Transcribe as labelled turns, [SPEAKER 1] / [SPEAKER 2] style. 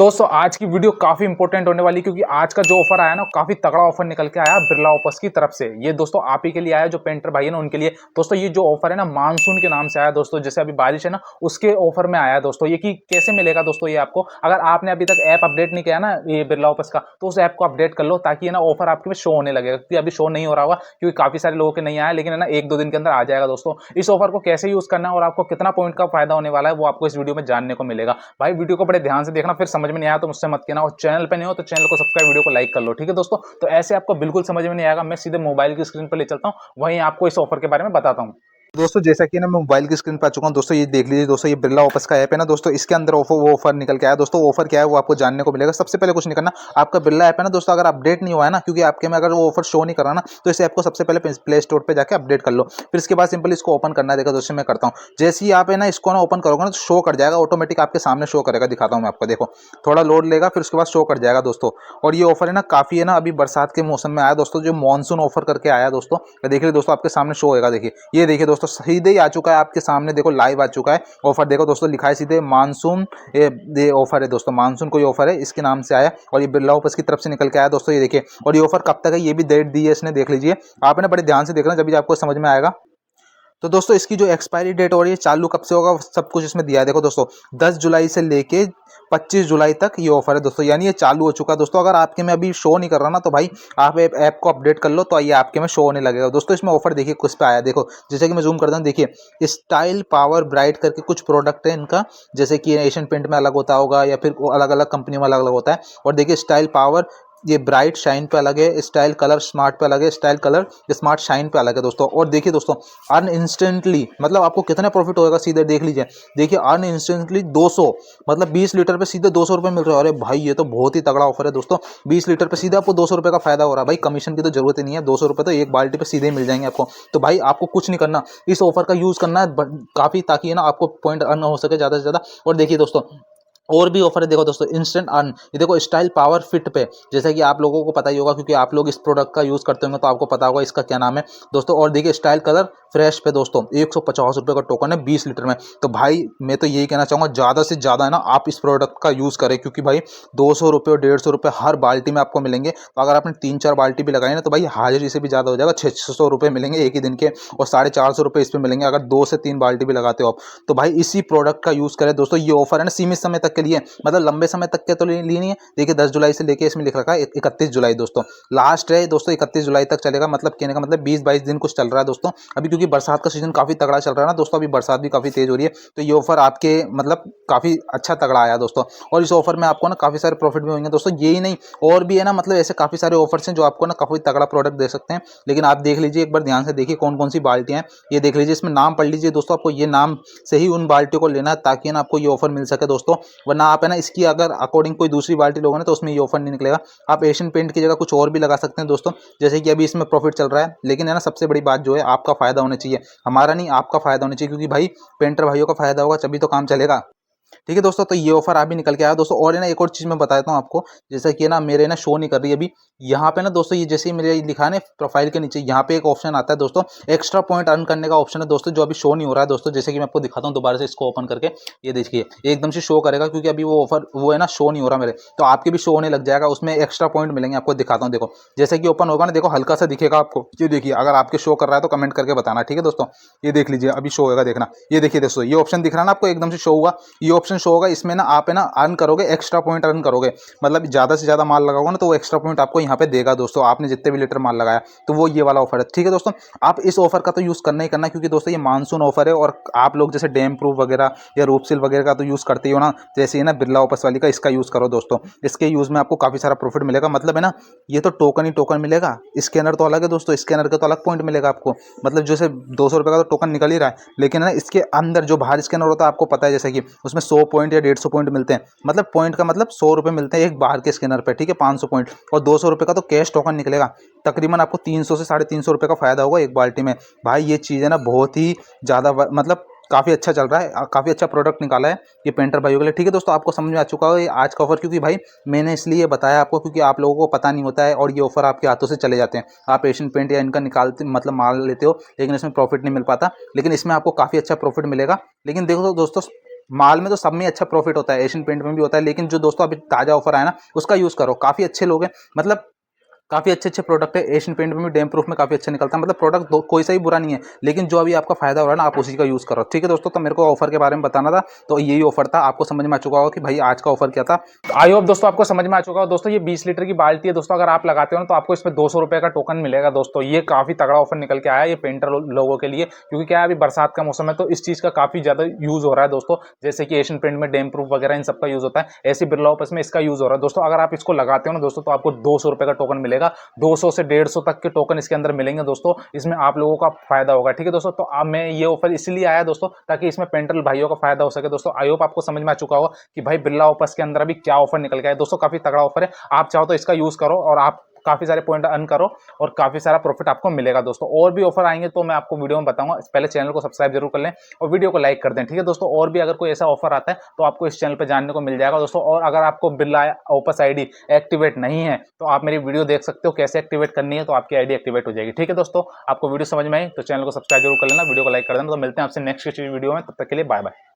[SPEAKER 1] दोस्तों आज की वीडियो काफी इंपॉर्टेंट होने वाली क्योंकि आज का जो ऑफर आया ना काफी तगड़ा ऑफर निकल के आया बिरला ऑफर्स की तरफ से। ये दोस्तों आप ही के लिए आया जो पेंटर भाई है ना उनके लिए। दोस्तों ये जो ऑफर है ना मानसून के नाम से आया दोस्तों, जैसे अभी बारिश है ना उसके ऑफर में आया दोस्तों। ये कि कैसे मिलेगा दोस्तों, ये आपको अगर आपने अभी तक ऐप अपडेट नहीं किया ना ये बिरला ऑफर्स का, तो उस ऐप को अपडेट कर लो ताकि है ना ऑफर आपके में शो होने लगेगा। क्योंकि अभी शो नहीं हो रहा होगा क्योंकि काफी सारे लोगों के नहीं आया, लेकिन है ना 1-2 दिन के अंदर आ जाएगा दोस्तों। इस ऑफर को कैसे यूज करना है और आपको कितना पॉइंट का फायदा होने वाला है वो आपको इस वीडियो में जानने को मिलेगा। भाई वीडियो को बड़े ध्यान से देखना, फिर समझ में नहीं आया तो मुझसे मत कहना, और चैनल पे नहीं हो तो चैनल को सब्सक्राइब, वीडियो को लाइक कर लो, ठीक है दोस्तों। तो ऐसे आपको बिल्कुल समझ में नहीं आएगा, मैं सीधे मोबाइल की स्क्रीन पर ले चलता हूँ, वहीं आपको इस ऑफर के बारे में बताता हूँ। दोस्तों जैसा कि ना मैं मोबाइल की स्क्रीन पर आ चुका हूं दोस्तों, ये देख लीजिए दोस्तों, ये बिरला ऑफर्स का ऐप है ना दोस्तों, इसके अंदर ऑफर निकल के आया दोस्तों। ऑफर क्या है वो आपको जानने को मिलेगा। सबसे पहले कुछ नहीं करना, आपका बिरला ऐप है ना दोस्तों, अगर अपडेट नहीं हुआ है ना, क्योंकि आपके में अगर वो ऑफर शो नहीं कर रहा ना, तो इस ऐप को सबसे पहले प्ले स्टोर पर जाकर अपडेट कर लो। फिर इसके बाद सिंपल इसको ओपन करना है। देखो दोस्तों मैं करता हूँ, जैसे ही आप है ना इसको ना ओपन करोगे ना तो शो कर जाएगा ऑटोमेटिक, आपके सामने शो करेगा। दिखाता हूँ मैं आपको, देखो थोड़ा लोड लेगा फिर उसके बाद शो कर जाएगा दोस्तों। और ये ऑफर है ना काफी है ना अभी बरसात के मौसम में आया दोस्तों, जो मानसून ऑफर करके आया दोस्तों। देखिए दोस्तों आपके सामने शो होगा, देखिए ये देखिए दोस्तों सीधे ही आ चुका है आपके सामने, देखो लाइव आ चुका है ऑफर। देखो दोस्तों लिखा है सीधे मानसून, ये ऑफर है दोस्तों, मानसून कोई ऑफर है इसके नाम से आया और ये बिरला ऑफर्स की तरफ से निकल के आया दोस्तों। ये देखिए, और ये ऑफर कब तक है ये भी डेट दी है इसने, देख लीजिए। आपने बड़े ध्यान से देखना जब आपको समझ में आएगा। तो दोस्तों इसकी जो एक्सपायरी डेट हो रही है, चालू कब से होगा, सब कुछ इसमें दिया है। देखो दोस्तों 10 जुलाई से लेके 25 जुलाई तक ये ऑफर है दोस्तों, यानी ये चालू हो चुका है दोस्तों। अगर आपके में अभी शो नहीं कर रहा ना, तो भाई आप ऐप को अपडेट कर लो तो ये आपके में शो होने लगेगा दोस्तों। इसमें ऑफर देखिए कुछ पे आया, देखो जैसे कि मैं जूम करता हूँ, देखिए स्टाइल पावर ब्राइट करके कुछ प्रोडक्ट है इनका, जैसे कि एशियन पेंट में अलग होता होगा या फिर अलग अलग कंपनी में अलग अलग होता है। और देखिए स्टाइल पावर ये ब्राइट शाइन पे अलग है, स्टाइल कलर स्मार्ट पे अलग है, स्टाइल कलर स्मार्ट शाइन पे अलग है दोस्तों। और देखिए दोस्तों अर्न इंस्टेंटली, मतलब आपको कितना प्रॉफिट होएगा सीधे देख लीजिए। देखिए अर्न इंस्टेंटली 200, मतलब 20 लीटर पे सीधे 200 रुपये मिल रहे हैं। अरे भाई ये तो बहुत ही तगड़ा ऑफर है दोस्तों, 20 लीटर पे सीधे आपको 200 रुपये का फायदा हो रहा है। भाई कमीशन की तो जरूरत ही नहीं है, 200 रुपये तो एक बाल्टी पे सीधे मिल जाएंगे आपको। तो भाई आपको कुछ नहीं करना, इस ऑफर का यूज करना है काफी, ताकि है ना आपको पॉइंट अर्न हो सके ज़्यादा से ज़्यादा। और देखिए दोस्तों और भी ऑफर है, देखो दोस्तों इंस्टेंट अर्न, ये देखो स्टाइल पावर फिट पे, जैसा कि आप लोगों को पता ही होगा क्योंकि आप लोग इस प्रोडक्ट का यूज करते होंगे तो आपको पता होगा इसका क्या नाम है दोस्तों। और देखिए स्टाइल कलर फ्रेश पे दोस्तों 150 रुपये का टोकन है 20 लीटर में। तो भाई मैं तो यही कहना चाहूँगा ज़्यादा से ज़्यादा है ना आप इस प्रोडक्ट का यूज़ करें, क्योंकि भाई 200 रुपये और 150 रुपये हर बाल्टी में आपको मिलेंगे। तो अगर आपने 3-4 बाल्टी भी लगाई ना तो भाई हाजिरी से भी ज़्यादा हो जाएगा, 600 रुपये मिलेंगे एक ही दिन के, और 450 रुपये इस पर मिलेंगे अगर 2 से 3 बाल्टी भी लगाते हो आप। तो भाई इसी प्रोडक्ट का यूज़ करें दोस्तों। ये ऑफर है ना सीमित समय तक के लिए, मतलब लंबे समय तक के तो लिए नहीं है। देखिए 10 जुलाई से लेके इसमें लिख रखा है 31 जुलाई दोस्तों, लास्ट है दोस्तों, 31 जुलाई तक चलेगा। मतलब कहने का मतलब 20-22 दिन कुछ चल रहा है दोस्तों अभी, क्योंकि बरसात का सीजन काफी तगड़ा चल रहा है ना दोस्तों, अभी बरसात भी काफी तेज हो रही है। तो ये ऑफर आपके मतलब काफी अच्छा तगड़ा आया दोस्तों। और इस ऑफर में आपको ना काफी सारे प्रॉफिट भी होंगे दोस्तों। यही नहीं और भी है ना, मतलब ऐसे काफी सारे ऑफर्स हैं जो आपको ना काफी तगड़ा प्रोडक्ट दे सकते हैं। लेकिन आप देख लीजिए एक बार ध्यान से, देखिए कौन कौन सी बाल्टियां हैं ये देख लीजिए, इसमें नाम पढ़ लीजिए दोस्तों। आपको ये नाम से ही उन बाल्टियों को लेना है ताकि ना आपको ये ऑफर मिल सके दोस्तों। वरना आप है ना इसकी अगर अकॉर्डिंग कोई दूसरी बाल्टी लोगे ना तो उसमें ये ऑफर नहीं निकलेगा। आप एशियन पेंट की जगह कुछ और भी लगा सकते हैं दोस्तों, जैसे कि अभी इसमें प्रॉफिट चल रहा है। लेकिन है ना सबसे बड़ी बात जो है आपका फायदा होना चाहिए, हमारा नहीं आपका फायदा होना चाहिए, क्योंकि भाई पेंटर भाइयों का फायदा होगा तभी तो काम चलेगा। ठीक है दोस्तों, तो ये ऑफर अभी निकल के आया दोस्तों। और है ना एक और चीज़ मैं बता देता हूँ आपको, जैसा कि ना मेरे ना शो नहीं कर रही अभी यहाँ पे ना दोस्तों, ये जैसे ही मेरे लिखा है ना प्रोफाइल के नीचे यहाँ पे एक ऑप्शन आता है दोस्तों, एक्स्ट्रा पॉइंट अर्न करने का ऑप्शन है दोस्तों, जो अभी शो नहीं हो रहा है दोस्तों। जैसे कि मैं आपको दिखाता हूँ दोबारा से इसको ओपन करके, ये देखिए एकदम से शो करेगा क्योंकि अभी वो ऑफर वो है ना शो नहीं हो रहा मेरे, तो आपके भी शो होने लग जाएगा, उसमें एक्स्ट्रा पॉइंट मिलेंगे आपको। दिखाता हूँ देखो, जैसे कि ओपन होगा ना, देखो हल्का सा दिखेगा आपको, ये देखिए अगर आपके शो कर रहा है तो कमेंट करके बताना, ठीक है दोस्तों। ये देख लीजिए अभी शो होगा, देखना ये देखिए दोस्तों, ये ऑप्शन दिख रहा है ना आपको, एकदम से शो हुआ, ये ऑप्शन शो होगा। इसमें ना आप है ना अर्न करोगे, एक्स्ट्रा पॉइंट अर्न करोगे, मतलब ज़्यादा से ज़्यादा माल लगाओगे ना तो वो एक्स्ट्रा पॉइंट आपको यहाँ पे देगा दोस्तों, आपने जितने भी लीटर माल लगाया। तो वो ये वाला ऑफर है, ठीक है दोस्तों। आप इस ऑफर का तो यूज़ करना ही करना, क्योंकि दोस्तों ये मानसून ऑफर है और आप लोग जैसे डैम प्रूफ वगैरह या रूपसिल वगैरह का तो यूज़ करते ही हो ना, जैसे ही ना बिरला ऑफर्स वाली का इसका यूज़ करो दोस्तों। इसके यूज़ में आपको काफ़ी सारा प्रॉफिट मिलेगा, मतलब है ना ये तो टोकन ही टोकन मिलेगा, स्कैनर तो अलग है दोस्तों, स्कैनर का तो अलग पॉइंट मिलेगा आपको। मतलब जैसे 200 रुपये का तो टोकन निकल ही रहा है, लेकिन है ना इसके अंदर जो बाहर स्कैनर होता है आपको पता है, जैसे कि उसमें 100 पॉइंट या 150 पॉइंट मिलते हैं। मतलब पॉइंट का मतलब 100 रुपये मिलते हैं एक बाहर के स्कैनर पे, ठीक है 500 पॉइंट, और 200 रुपये का तो कैश टोकन निकलेगा। तकरीबन आपको 300 से 350 रुपये का फायदा होगा एक बाल्टी में। भाई ये चीज़ है ना बहुत ही ज़्यादा मतलब काफ़ी अच्छा चल रहा है, काफ़ी अच्छा प्रोडक्ट निकाला है ये पेंटर भाइयों के लिए, ठीक है दोस्तों। आपको समझ में आ चुका है आज का ऑफर, क्योंकि भाई मैंने इसलिए बताया आपको क्योंकि आप लोगों को पता नहीं होता है और ये ऑफर आपके हाथों से चले जाते हैं। आप एशियन पेंट या इनका निकालते मतलब माल लेते हो, लेकिन इसमें प्रॉफिट नहीं मिल पाता, लेकिन इसमें आपको काफ़ी अच्छा प्रॉफिट मिलेगा। लेकिन देखो दोस्तों माल में तो सब में अच्छा प्रॉफिट होता है, एशियन पेंट में भी होता है, लेकिन जो दोस्तों अभी ताज़ा ऑफर आया ना उसका यूज़ करो, काफ़ी अच्छे लोग हैं, मतलब काफ़ी अच्छे-अच्छे प्रोडक्ट है। एशियन पेंट में भी डैमेज प्रूफ में काफ़ी अच्छा निकलता है, मतलब प्रोडक्ट कोई सा भी बुरा नहीं है, लेकिन जो अभी आपका फायदा हो रहा है ना आप उसी का यूज़ करो। ठीक है दोस्तों, तो मेरे को ऑफर के बारे में बताना था, तो यही ऑफर था, आपको समझ में आ चुका होगा कि भाई आज का ऑफर क्या था। आई होप दोस्तों आपको समझ में आ चुका हो। दोस्तों ये 20 लीटर की बाल्टी है दोस्तों, अगर आप लगाते हो ना तो आपको इसमें 200 रुपए का टोकन मिलेगा दोस्तों। ये काफ़ी तगड़ा ऑफर निकल के आया है ये पेंटर लोगों के लिए, क्योंकि क्या है अभी बरसात का मौसम है तो इस चीज़ का काफ़ी ज़्यादा यूज़ हो रहा है दोस्तों। जैसे कि एशियन पेंट में डैमेज प्रूफ वगैरह इन सबका यूज़ होता है, ऐसे बिरला ऑपस में इसका यूज़ हो रहा है दोस्तों। अगर आप इसको लगाते हो ना दोस्तों तो आपको 200 रुपए का टोकन मिलेगा, 200 से 150 तक के टोकन इसके अंदर मिलेंगे दोस्तों। इसमें आप लोगों का फायदा होगा। ठीक है दोस्तों, तो अब मैं ये ऑफर इसलिए आया दोस्तों ताकि इसमें पेंटर भाइयों का फायदा हो सके दोस्तों। आई होप आपको समझ में आ चुका होगा कि भाई बिरला ऑपस के अंदर अभी क्या ऑफर निकल गया है दोस्तों। काफी तगड़ा ऑफर है, आप चाहो तो इसका यूज करो और आप काफी सारे पॉइंट अर्न करो और काफी सारा प्रॉफिट आपको मिलेगा दोस्तों। और भी ऑफर आएंगे तो मैं आपको वीडियो में बताऊंगा, पहले चैनल को सब्सक्राइब जरूर कर लें और वीडियो को लाइक कर दें। ठीक है दोस्तों, और भी अगर कोई ऐसा ऑफर आता है तो आपको इस चैनल पर जानने को मिल जाएगा दोस्तों। और अगर आपको बिरला ओपस आईडी एक्टिवेट नहीं है तो आप मेरी वीडियो देख सकते हो कैसे एक्टिवेट करनी है, तो आपकी आईडी एक्टिवेट हो जाएगी। ठीक है दोस्तों, आपको वीडियो समझ में आई तो चैनल को सब्सक्राइब जरूर कर लेना, वीडियो को लाइक कर देना। तो मिलते हैं आपसे नेक्स्ट वीडियो में, तब तक के लिए बाय बाय।